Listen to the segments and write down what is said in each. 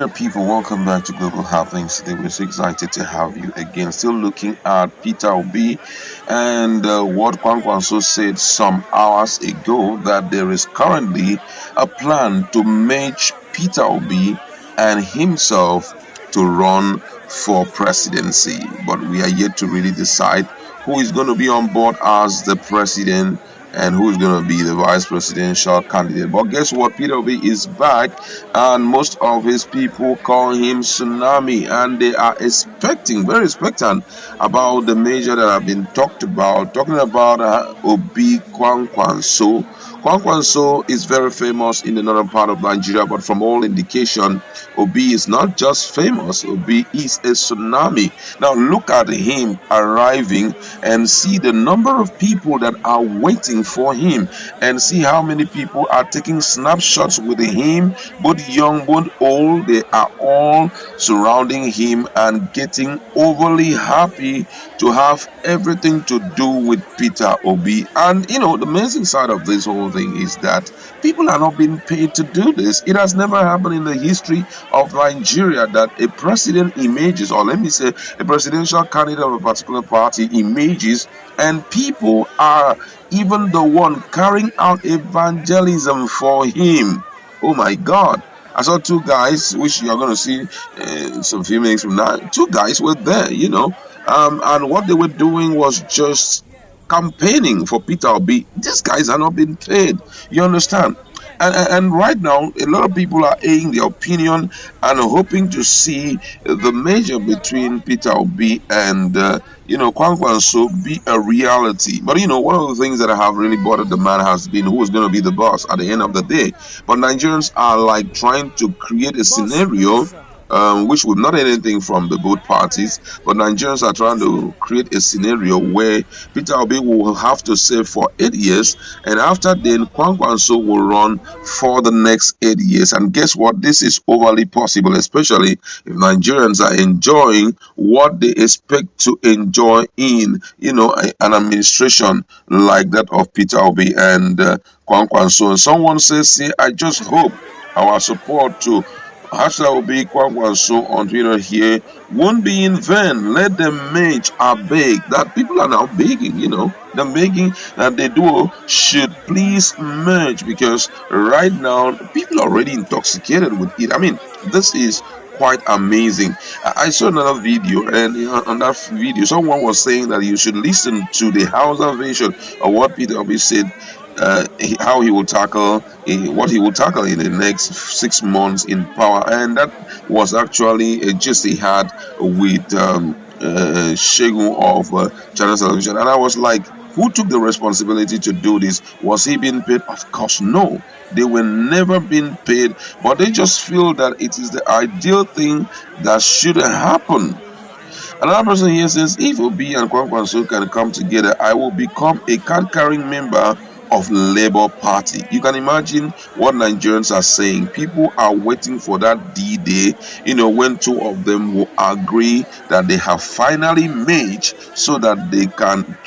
People, welcome back to Global Happenings. Today, we're so excited to have you again. Still looking at Peter Obi and what Kwankwanso said some hours ago that there is currently a plan to merge Peter Obi and himself to run for presidency. But we are yet to really decide who is going to be on board as the president and who is going to be the vice presidential candidate. But guess what? Peter Obi is back, and most of his people call him Tsunami, and they are expecting, very expectant about the measure that have been talked about, talking about Obi Kwankwanso. Kwankwanso is very famous in the northern part of Nigeria, but from all indication, Obi is not just famous, Obi is a tsunami. Now look at him arriving and see the number of people that are waiting for him, and see how many people are taking snapshots with him, both young, both old. They are all surrounding him and getting overly happy to have everything to do with Peter Obi. And the amazing side of this whole thing is that people are not being paid to do this. It has never happened in the history of Nigeria that a president emerges, or let me say, a presidential candidate of a particular party emerges, and people are even the one carrying out evangelism for him. Oh my God. I saw two guys, which you're going to see some few minutes from now. Two guys were there, and what they were doing was just campaigning for Peter Obi. These guys are not being paid. You understand? And right now, a lot of people are airing their opinion and hoping to see the measure between Peter Obi and Kwankwanso be a reality. But one of the things that have really bothered the man has been who is going to be the boss at the end of the day. But Nigerians are like trying to create a scenario which would not anything from the both parties, but Nigerians are trying to create a scenario where Peter Obi will have to serve for 8 years, and after then, Kwankwanso will run for the next 8 years. And guess what? This is overly possible, especially if Nigerians are enjoying what they expect to enjoy in, an administration like that of Peter Obi and Kwankwanso. And someone says, "See, I just hope our support to Hashtag Obi Kwakwanso on Twitter here won't be in vain. Let them merge. I beg." That people are now begging, they're begging that the duo should please merge, because right now people are already intoxicated with it. I mean, this is quite amazing. I saw another video, and on that video, someone was saying that you should listen to the Hausa version of what Peter Obi said, how he will tackle what he will tackle in the next 6 months in power, and that was actually a gist he had with Shegun of Channel Television. And I was like, who took the responsibility to do this? Was he being paid? Of course, no. They were never being paid, but they just feel that it is the ideal thing that should happen. Another person here says, if Obi and Kwankwanso can come together, I will become a card-carrying member of Labour Party. You can imagine what Nigerians are saying. People are waiting for that D-Day, when two of them will agree that they have finally merged, so that they can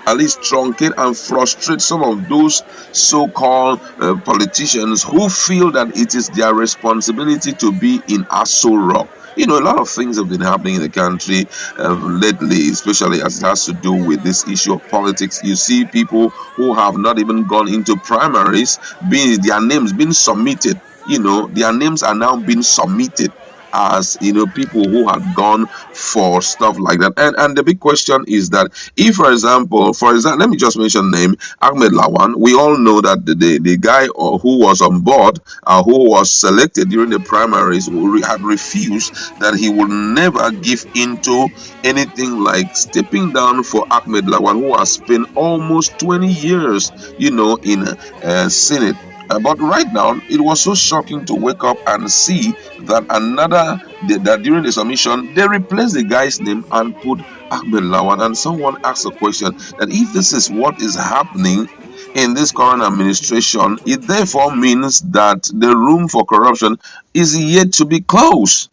at least truncate and frustrate some of those so-called politicians who feel that it is their responsibility to be in Aso Rock. A lot of things have been happening in the country lately, especially as it has to do with this issue of politics. You see people who have not even gone into primaries, their names being submitted. Their names are now being submitted as people who had gone for stuff like that. And the big question is that if, for example, let me just mention name Ahmed Lawan. We all know that the guy who was on board, who was selected during the primaries, who had refused that he would never give into anything like stepping down for Ahmed Lawan, who has spent almost 20 years in Senate. But right now, it was so shocking to wake up and see that that during the submission, they replaced the guy's name and put Ahmed Lawan. And someone asked a question that if this is what is happening in this current administration, it therefore means that the room for corruption is yet to be closed.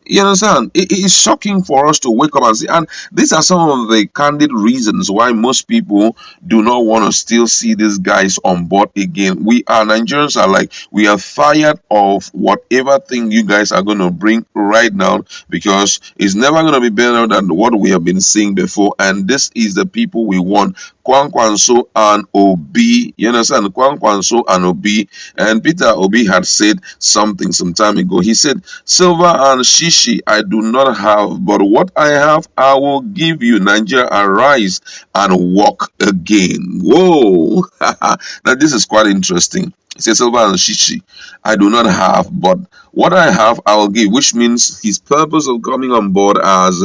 You understand? It is shocking for us to wake up and see. And these are some of the candid reasons why most people do not want to still see these guys on board again. We are Nigerians are like, we are tired of whatever thing you guys are going to bring right now, because it's never going to be better than what we have been seeing before. And this is the people we want. Kwankwanso and Obi. You understand? Kwankwanso and Obi. And Peter Obi had said something some time ago. He said, "Silver and shishi I do not have, but what I have I will give you. Nigeria, arise and walk again." Whoa! Now this is quite interesting. He says, "Silver and shishi I do not have, but what I have I will give," which means his purpose of coming on board as,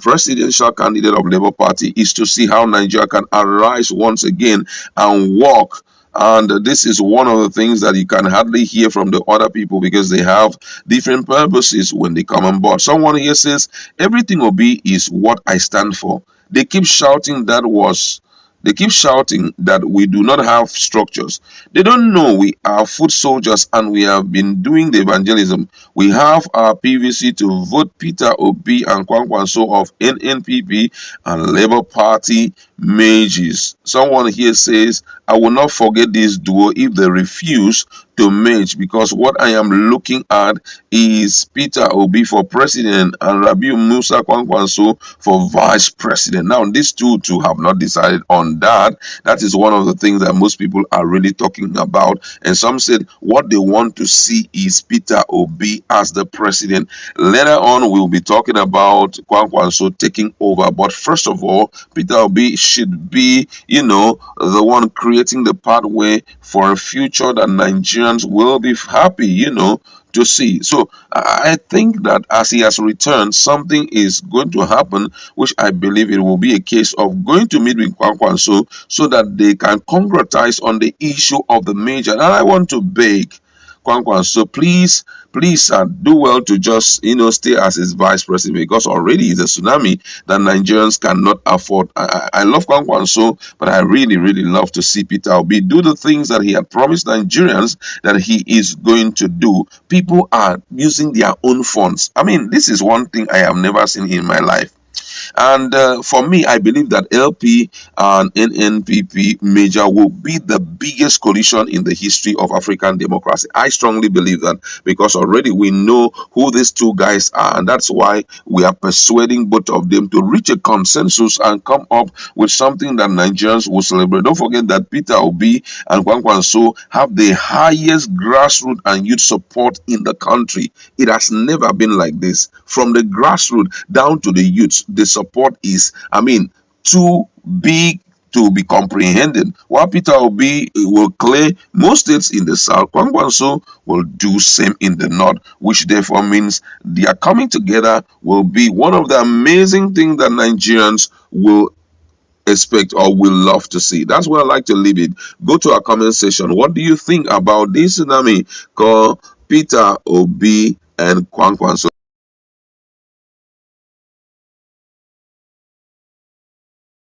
presidential candidate of Labour Party is to see how Nigeria can arise once again and walk. And this is one of the things that you can hardly hear from the other people, because they have different purposes when they come on board. Someone here says, "Everything will be is what I stand for." They keep shouting they keep shouting that we do not have structures. They don't know we are foot soldiers and we have been doing the evangelism. We have our PVC to vote Peter Obi and Kwankwanso of NNPP and Labour Party mages. Someone here says, "I will not forget this duo if they refuse to merge, because what I am looking at is Peter Obi for president and Rabiu Musa Kwankwanso for vice president." Now, these two have not decided on that. That is one of the things that most people are really talking about. And some said what they want to see is Peter Obi as the president. Later on, we'll be talking about Kwankwanso taking over. But first of all, Peter Obi should be, the one creating the pathway for a future that Nigerians will be happy, to see. So I think that as he has returned, something is going to happen, which I believe it will be a case of going to meet with Kwankwanso so that they can concretize on the issue of the major. And I want to beg Kwankwanso, please, do well to just stay as his vice president, because already it's a tsunami that Nigerians cannot afford. I love Kwankwanso, but I really, really love to see Peter Obi do the things that he had promised Nigerians that he is going to do. People are using their own funds. I mean, this is one thing I have never seen in my life. And for me, I believe that LP and NNPP major will be the biggest coalition in the history of African democracy. I strongly believe that, because already we know who these two guys are, and that's why we are persuading both of them to reach a consensus and come up with something that Nigerians will celebrate. Don't forget that Peter Obi and Kwankwanso have the highest grassroots and youth support in the country. It has never been like this. From the grassroots down to the youths, the support is, too big to be comprehended. While Peter Obi will clear most states in the south, Kwankwanso will do same in the north, which therefore means their coming together will be one of the amazing things that Nigerians will expect or will love to see. That's where I like to leave it. Go to our comment section. What do you think about this tsunami called Peter Obi and Kwankwanso?